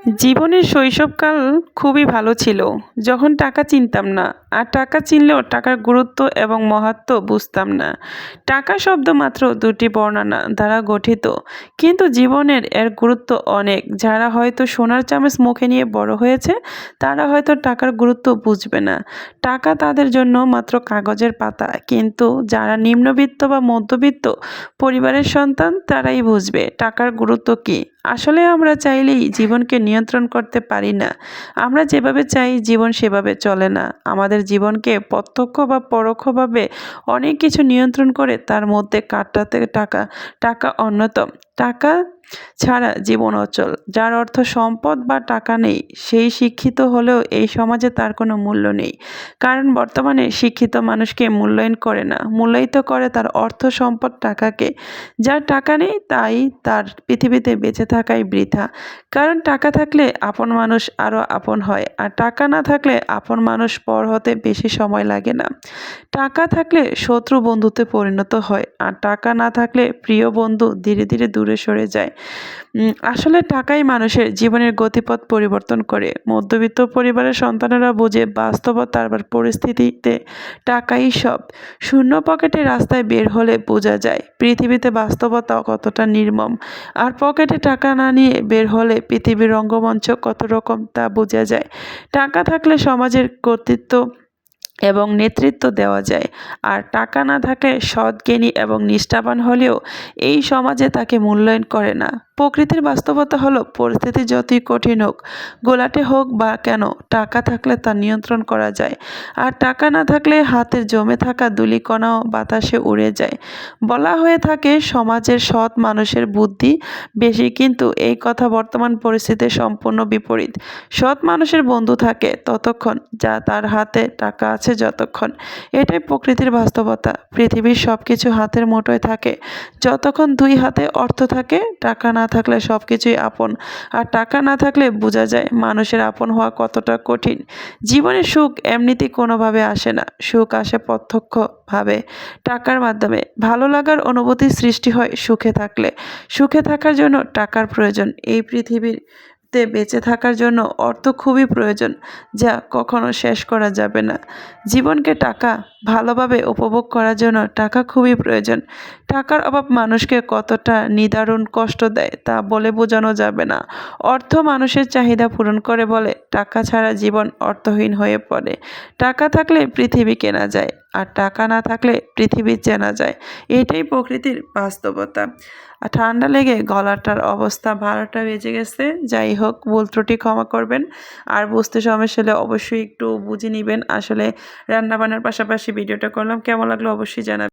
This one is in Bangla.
জীবনের শৈশবকাল খুবই ভালো ছিল, যখন টাকা চিনতাম না। আর টাকা চিনলেও টাকার গুরুত্ব এবং মাহাত্ম্য বুঝতাম না। টাকা শব্দ মাত্র দুটি বর্ণনা দ্বারা গঠিত, কিন্তু জীবনের এর গুরুত্ব অনেক। যারা হয়তো সোনার চামচ মুখে নিয়ে বড় হয়েছে, তারা হয়তো টাকার গুরুত্ব বুঝবে না। টাকা তাদের জন্য মাত্র কাগজের পাতা, কিন্তু যারা নিম্নবিত্ত বা মধ্যবিত্ত পরিবারের সন্তান, তারাই বুঝবে টাকার গুরুত্ব কী। আসলে আমরা চাইলেই জীবনকে নিয়ন্ত্রণ করতে পারি না। আমরা যেভাবে চাই জীবন সেভাবে চলে না। আমাদের জীবনকে প্রত্যক্ষ বা পরোক্ষভাবে অনেক কিছু নিয়ন্ত্রণ করে, তার মধ্যে কাটাতে টাকা টাকা অন্যতম। টাকা ছাড়া জীবন অচল। যার অর্থ সম্পদ বা টাকা নেই, সেই শিক্ষিত হলেও এই সমাজে তার কোনো মূল্য নেই। কারণ বর্তমানে শিক্ষিত মানুষকে মূল্যায়ন করে না, মূল্যায়িত করে তার অর্থ সম্পদ টাকাকে। যার টাকা নেই, তাই তার পৃথিবীতে বেঁচে থাকাই বৃথা। কারণ টাকা থাকলে আপন মানুষ আরও আপন হয়, আর টাকা না থাকলে আপন মানুষ পর হতে বেশি সময় লাগে না। টাকা থাকলে শত্রু বন্ধুতে পরিণত হয়, আর টাকা না থাকলে প্রিয় বন্ধু ধীরে ধীরে দূরে সরে যায়। আসলে টাকাই মানুষের জীবনের গতিপথ পরিবর্তন করে। মধ্যবিত্ত পরিবারের সন্তানেরা বোঝে বাস্তবতা আর পরিস্থিতিতে টাকাই সব। শূন্য পকেটে রাস্তায় বের হলে বোঝা যায় পৃথিবীতে বাস্তবতা কতটা নির্মম। আর পকেটে টাকা না নিয়ে বের হলে পৃথিবীর রঙ্গমঞ্চ কত রকম তা বোঝা যায়। টাকা থাকলে সমাজের কর্তৃত্ব এবং নেতৃত্ব দেওয়া যায়। আর টাকা না থাকলে সৎ, জ্ঞানী এবং নিষ্ঠাবান হলেও এই সমাজে তাকে মূল্যায়ন করে না। প্রকৃতির বাস্তবতা হলো, পরিস্থিতি যতই কঠিন হোক, গোলাটে হোক বা কেন, টাকা থাকলে তা নিয়ন্ত্রণ করা যায়। আর টাকা না থাকলে হাতের জমে থাকা ধূলিকণাও বাতাসে উড়ে যায়। বলা হয়ে থাকে সমাজের সৎ মানুষের বুদ্ধি বেশি, কিন্তু এই কথা বর্তমান পরিস্থিতিতে সম্পূর্ণ বিপরীত। সৎ মানুষের বন্ধু থাকে ততক্ষণ যা তার হাতে টাকা আছে যতক্ষণ। এটাই প্রকৃতির বাস্তবতা। পৃথিবীর সব কিছু হাতের মুঠোয় থাকে যতক্ষণ দুই হাতে অর্থ থাকে। টাকা না থাকলে সব কিছুই আপন, আর টাকা না থাকলে বোঝা যায় মানুষের আপন হওয়া কতটা কঠিন। জীবনে সুখ এমনিতেই কোনোভাবে আসে না, সুখ আসে প্রত্যক্ষভাবে, টাকার মাধ্যমে। ভালো লাগার অনুভূতি সৃষ্টি হয় সুখে থাকলে। সুখে থাকার জন্য টাকার প্রয়োজন। এই পৃথিবীতে বেঁচে থাকার জন্য অর্থ খুবই প্রয়োজন, যা কখনো শেষ করা যাবে না। জীবনকে ভালোভাবে উপভোগ করার জন্য টাকা খুবই প্রয়োজন। টাকার অভাব মানুষকে কতটা নিদারুণ কষ্ট দেয় তা বলে বোঝানো যাবে না। অর্থ মানুষের চাহিদা পূরণ করে বলে টাকা ছাড়া জীবন অর্থহীন হয়ে পড়ে। টাকা থাকলে পৃথিবী কেনা যায়, আর টাকা না থাকলে পৃথিবী চেনা যায়। এটাই প্রকৃতির বাস্তবতা। আর ঠান্ডা লেগে গলাটার অবস্থা 12টা বেজে গেছে। যাই হোক, ভুল ত্রুটি ক্ষমা করবেন। আর বুঝতে সমস্যা হলে অবশ্যই একটু বুঝে নেবেন। আসলে রান্নাবান্নার পাশাপাশি ভিডিওটা করলাম, কেমন লাগলো অবশ্যই জানাবেন।